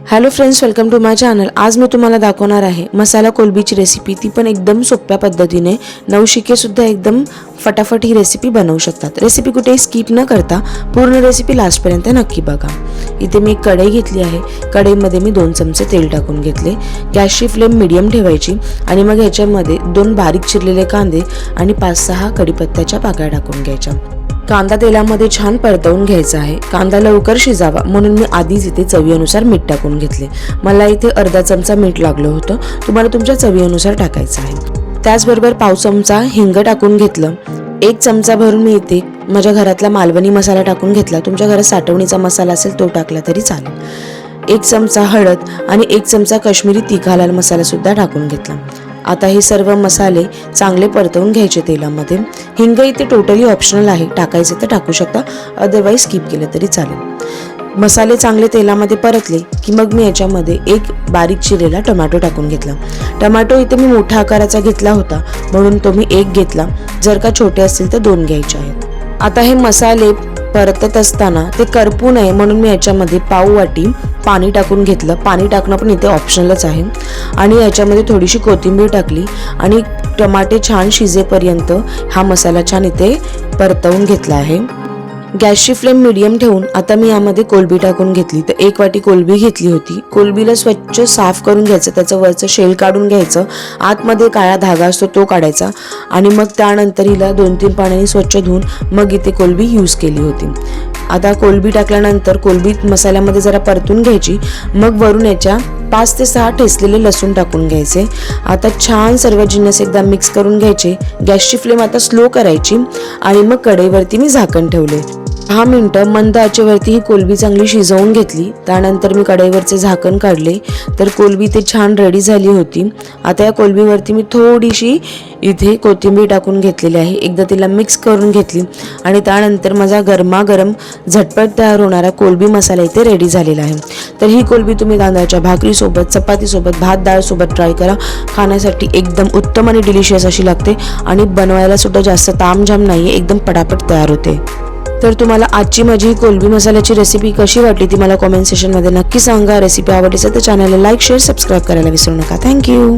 Hello friends, welcome to my channel. आज मी तुम्हाला दाखवणार आहे मसाला कोलबीची रेसिपी। ती पण एकदम सोप्या पद्धतीने, नवशिके सुद्धा एकदम फटाफट ही रेसिपी बनवू शकतात। रेसिपी कुठेही स्किप न करता पूर्ण रेसिपी लास्टपर्यंत नक्की बघा। इथे मी एक कढई घेतली आहे। कढईमध्ये मी 2 चमचे तेल टाकून घेतले। गॅसची फ्लेम मीडियम ठेवायची आणि मग ह्याच्यामध्ये 2 बारीक चिरलेले कांदे आणि 5-6 कढीपत्त्याच्या पाकळ्या टाकून घ्यायच्या। कांदा तेलामध्ये छान परतवून घ्यायचा आहे। कांदा लवकर शिजावा म्हणून मी आधीच इथे चवीनुसार मीठ टाकून घेतले। मला इथे अर्धा चमचा मीठ लागलं होतं, तुम्हाला तुमच्या चवीनुसार टाकायचं आहे। त्याचबरोबर पाव चमचा हिंग टाकून घेतलं। 1 चमचा भरून मी इथे माझ्या घरातला मालवणी मसाला टाकून घेतला। तुमच्या घरात साठवणीचा मसाला असेल तो टाकला तरी चालेल। 1 चमचा हळद आणि 1 चमचा काश्मीरी तिखा लाल मसाला सुद्धा टाकून घेतला। आता हे सर्व मसाले चांगले परतवून घ्यायचे तेलामध्ये। हिंग इथे टोटली ऑप्शनल आहे, टाकायचे तर टाकू शकता, अदरवाईज स्किप केलं तरी चालेल। मसाले चांगले तेलामध्ये परतले की मग मी याच्यामध्ये 1 बारीक चिरलेला टोमॅटो टाकून घेतला। टोमॅटो इथे मी मोठ्या आकाराचा घेतला होता म्हणून तो मी 1 घेतला, जर का छोटे असतील तर 2 घ्यायचे आहेत। आता हे मसाले परतत असताना ते करपू नये म्हणून मी याच्यामध्ये पाव वाटी पाणी टाकून घेतलं। पाणी टाकणं पण इथे ऑप्शनलच आहे आणि याच्यामध्ये थोडीशी कोथिंबीर टाकली आणि टमाटे छान शिजेपर्यंत हा मसाला छान इथे परतवून घेतला आहे। गॅसची फ्लेम मीडियम ठेवून आता मी यामध्ये कोलबी टाकून घेतली। तर 1 वाटी कोलबी घेतली होती। कोलबीला स्वच्छ साफ करून घ्यायचं, त्याचं वरचं शेल काढून घ्यायचं, आतमध्ये काळा धागा असतो तो काढायचा आणि मग त्यानंतर हिला 2-3 पाण्याने स्वच्छ धुवून मग इथे कोलबी यूज केली होती। आता कोलबी टाकल्यानंतर कोलबी मसाल्यामध्ये जरा परतून घ्यायची, मग वरून याच्या 5 ते 6 ठेचलेले लसूण टाकून घ्यायचे। आता छान सर्व जिन्नस एकदा मिक्स करून घ्यायचे। गॅसची फ्लेम आता स्लो करायची आणि मग कढईवरती मी झाकण ठेवले। 10 मिनिटं मंद आचेवरती ही कोलबी चांगली शिजवून घेतली। त्यानंतर मी कढईवरचे झाकण काढले तर कोलबी ते छान रेडी झाली होती। आता या कोलबीवरती मी थोडीशी इथे कोथिंबीर टाकून घेतलेली आहे। एकदा तिला मिक्स करून घेतली आणि त्यानंतर माझा गरमागरम झटपट तयार होणारा कोलबी मसाला इथे रेडी झालेला आहे। तर ही कोलबी तुम्ही तांदळाच्या भाकरीसोबत, चपातीसोबत, भात डाळसोबत ट्राय करा। खाण्यासाठी एकदम उत्तम आणि डिलिशियस अशी लागते आणि बनवायला सुद्धा जास्त तामझाम नाही आहे, एकदम पटापट तयार होते। तर तुम्हाला आजची माझी कोलबी मसाल्याची रेसिपी कशी वाटली ती मला कमेंट सेक्शनमध्ये नक्की सांगा। रेसिपी आवडली असेल तर चॅनलला लाईक, शेअर, सबस्क्राईब करायला विसरू नका। थँक्यू।